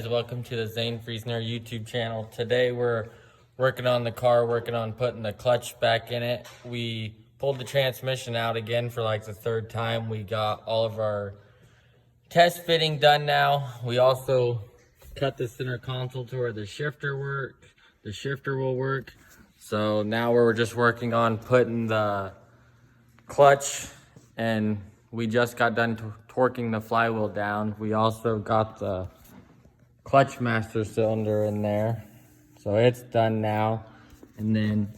Welcome to the Zane Friesner YouTube channel. Today we're working on the car, working on putting the clutch back in it. We pulled the transmission out again for like the third time. We got all of our test fitting done now. We also cut the center console to where the shifter will work. So now we're just working on putting the clutch, and we just got done torquing the flywheel down. We also got the clutch master cylinder in there, so it's done now. And then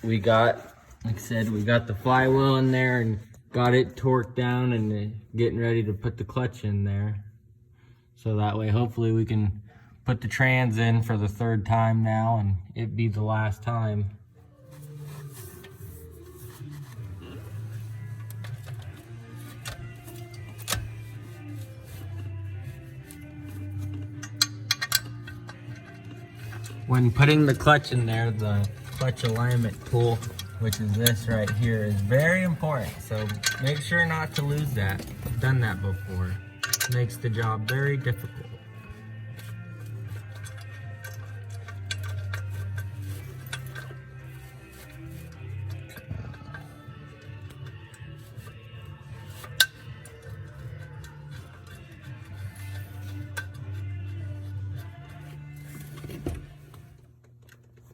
we got, like I said, we got the flywheel in there and got it torqued down and getting ready to put the clutch in there. So that way hopefully we can put the trans in for the third time now and it be the last time. When putting the clutch in there, the clutch alignment tool, which is this right here, is very important. So make sure not to lose that. I've done that before. It makes the job very difficult.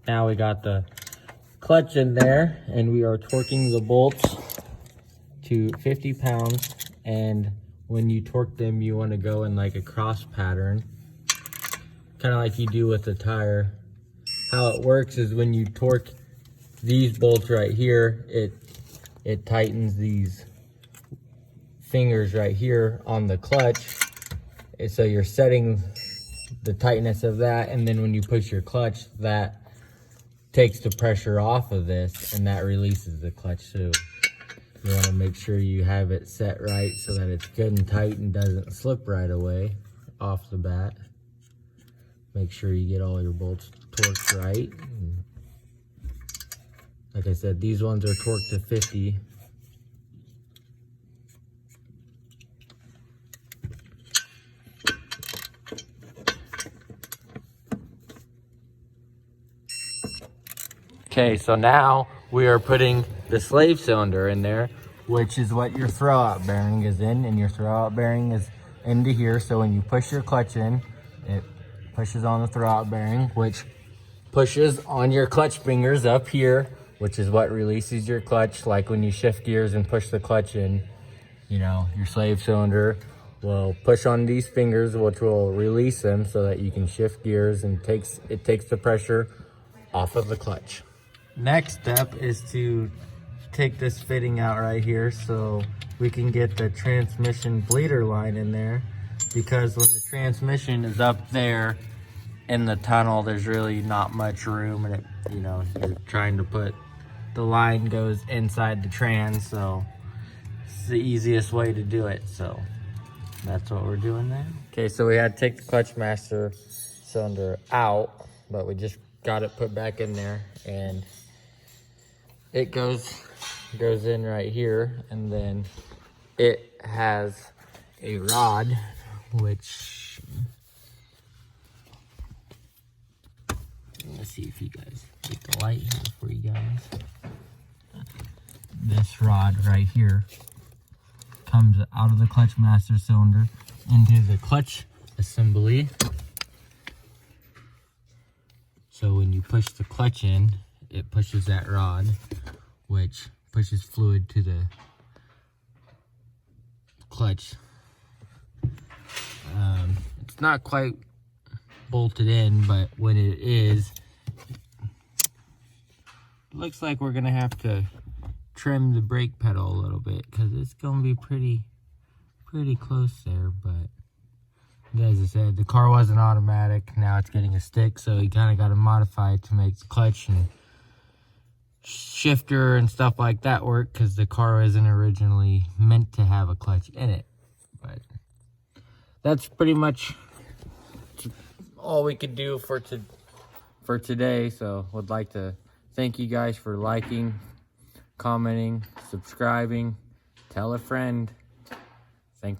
Now we got the clutch in there and we are torquing the bolts to 50 pounds. And when you torque them, you want to go in like a cross pattern, kind of like you do with a tire. How it works is when you torque these bolts right here, it tightens these fingers right here on the clutch. And so you're setting the tightness of that, and then when you push your clutch, that takes the pressure off of this and that releases the clutch. So you want to make sure you have it set right so that it's good and tight and doesn't slip right away off the bat. Make sure you get all your bolts torqued right. And like I said, these ones are torqued to 50. Okay, so now we are putting the slave cylinder in there, which is what your throwout bearing is in, and your throwout bearing is into here. So when you push your clutch in, it pushes on the throwout bearing, which pushes on your clutch fingers up here, which is what releases your clutch. Like when you shift gears and push the clutch in, you know, your slave cylinder will push on these fingers, which will release them so that you can shift gears, and it takes the pressure off of the clutch. Next step is to take this fitting out right here so we can get the transmission bleeder line in there, because when the transmission is up there in the tunnel, there's really not much room, and you're trying to put the line goes inside the trans, so it's the easiest way to do it. So that's what we're doing there. Okay, so we had to take the clutch master cylinder out, but we just got it put back in there, and it goes in right here, and then it has a rod, which, let's see if you guys get the light here for you guys. This rod right here comes out of the clutch master cylinder into the clutch assembly. So when you push the clutch in, it pushes that rod, which pushes fluid to the clutch. It's not quite bolted in, but when it is, it looks like we're gonna have to trim the brake pedal a little bit, because it's gonna be pretty close there. But as I said, the car wasn't automatic. Now it's getting a stick, so you kind of got to modify it to make the clutch and shifter and stuff like that work, because the car isn't originally meant to have a clutch in it. But that's pretty much all we could do for today. So would like to thank you guys for liking, commenting, subscribing, tell a friend. Thank you.